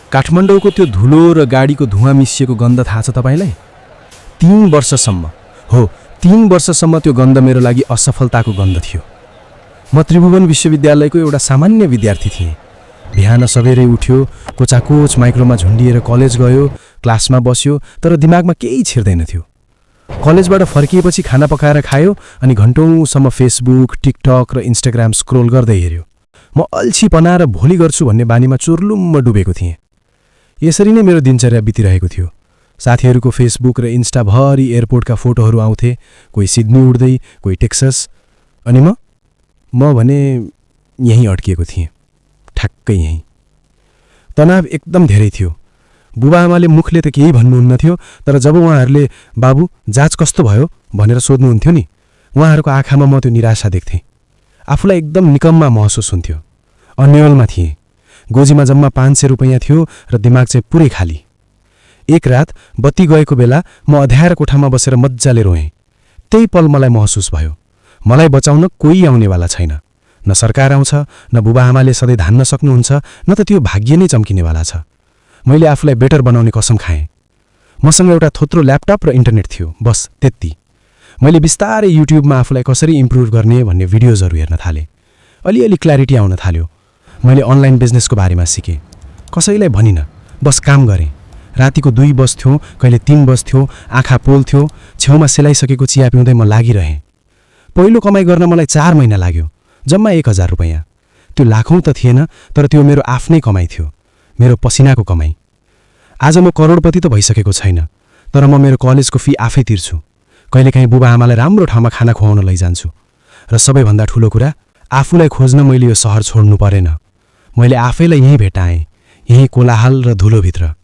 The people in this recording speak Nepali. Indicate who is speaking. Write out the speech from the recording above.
Speaker 1: काठमाडौँको त्यो धुलो र गाडीको धुवाँ मिसिएको गन्ध थाहा छ तपाईलाई? 3 वर्षसम्म, हो 3 वर्षसम्म त्यो गन्ध मेरो लागि असफलताको गन्ध थियो। म त्रिभुवन विश्वविद्यालयको एउटा सामान्य विद्यार्थी थिएँ। बिहान सबेरै उठ्यो, कोचाकोच माइक्रोमा झुन्डिएर कलेज गयो, क्लासमा बस्यो, तर दिमागमा केही छिर्दैन थियो। कलेजबाट फर्किएपछि खाना पकाएर खायो अनि घन्टौँसम्म फेसबुक, टिकटक र इन्स्टाग्राम स्क्रोल गर्दै हेऱ्यो। म अल्छीपना र भोलि गर्छु भन्ने बानीमा चुर्लुम्म डुबेको थिएँ। यसरी नै मेरो दिनचर्या बितिरहेको थियो। साथीहरूको फेसबुक र इन्स्टाभरि एयरपोर्टका फोटोहरू आउँथे, कोही सिडनी उड्दै, कोही टेक्सस, अनि म भने यहीँ अड्किएको थिएँ, ठ्याक्कै यहीँ। तनाव एकदम धेरै थियो। बुबाआमाले मुखले त केही भन्नुहुन्न थियो, तर जब उहाँहरूले बाबु जाँच कस्तो भयो भनेर सोध्नुहुन्थ्यो नि, उहाँहरूको आँखामा म त्यो निराशा देख्थेँ। आफूलाई एकदम निकम्मा महसुस हुन्थ्यो। अन्यलमा थिएँ। गोजीमा जम्मा 500 रुपैयाँ थियो र दिमाग चाहिँ पुरै खाली। एक रात बत्ती गएको बेला म अँध्याएर कोठामा बसेर मज्जाले रोएँ। त्यही पल मलाई महसुस भयो, मलाई बचाउन कोही आउनेवाला छैन। न सरकार आउँछ, न बुबाआमाले सधैँ धान्न सक्नुहुन्छ, न त त्यो भाग्य नै चम्किनेवाला छ। मैले आफूलाई बेटर बनाउने कसम खाएँ। मसँग एउटा थोत्रो ल्यापटप र इन्टरनेट थियो, बस त्यति। मैले बिस्तारै युट्युबमा आफूलाई कसरी इम्प्रुभ गर्ने भन्ने भिडियोजहरू हेर्न थालेँ। अलिअलि क्ल्यारिटी आउन थाल्यो। मैले अनलाइन बिजनेसको बारेमा सिकेँ। कसैलाई भनिनँ, बस काम गरेँ। रातिको 2 बज्थ्यो, कहिले 3 बज्थ्यो, आँखा पोल्थ्यो, छेउमा सेलाइसकेको चिया पिउँदै म लागिरहेँ। पहिलो कमाइ गर्न मलाई 4 महिना लाग्यो, जम्मा 1000 रुपैयाँ। त्यो लाखौँ त थिएन, तर त्यो मेरो आफ्नै कमाइ थियो, मेरो पसिनाको कमाइ। आज म करोडपति त भइसकेको छैन, तर म मेरो कलेजको फी आफै तिर्छु। कहिलेकाहीँ बुबाआमालाई राम्रो ठाउँमा खाना खुवाउन लैजान्छु। र सबैभन्दा ठुलो कुरा, आफूलाई खोज्न मैले यो सहर छोड्नु परेन। मैले आफैलाई यहीँ भेटाएँ, यहीँ कोलाहल र धुलोभित्र।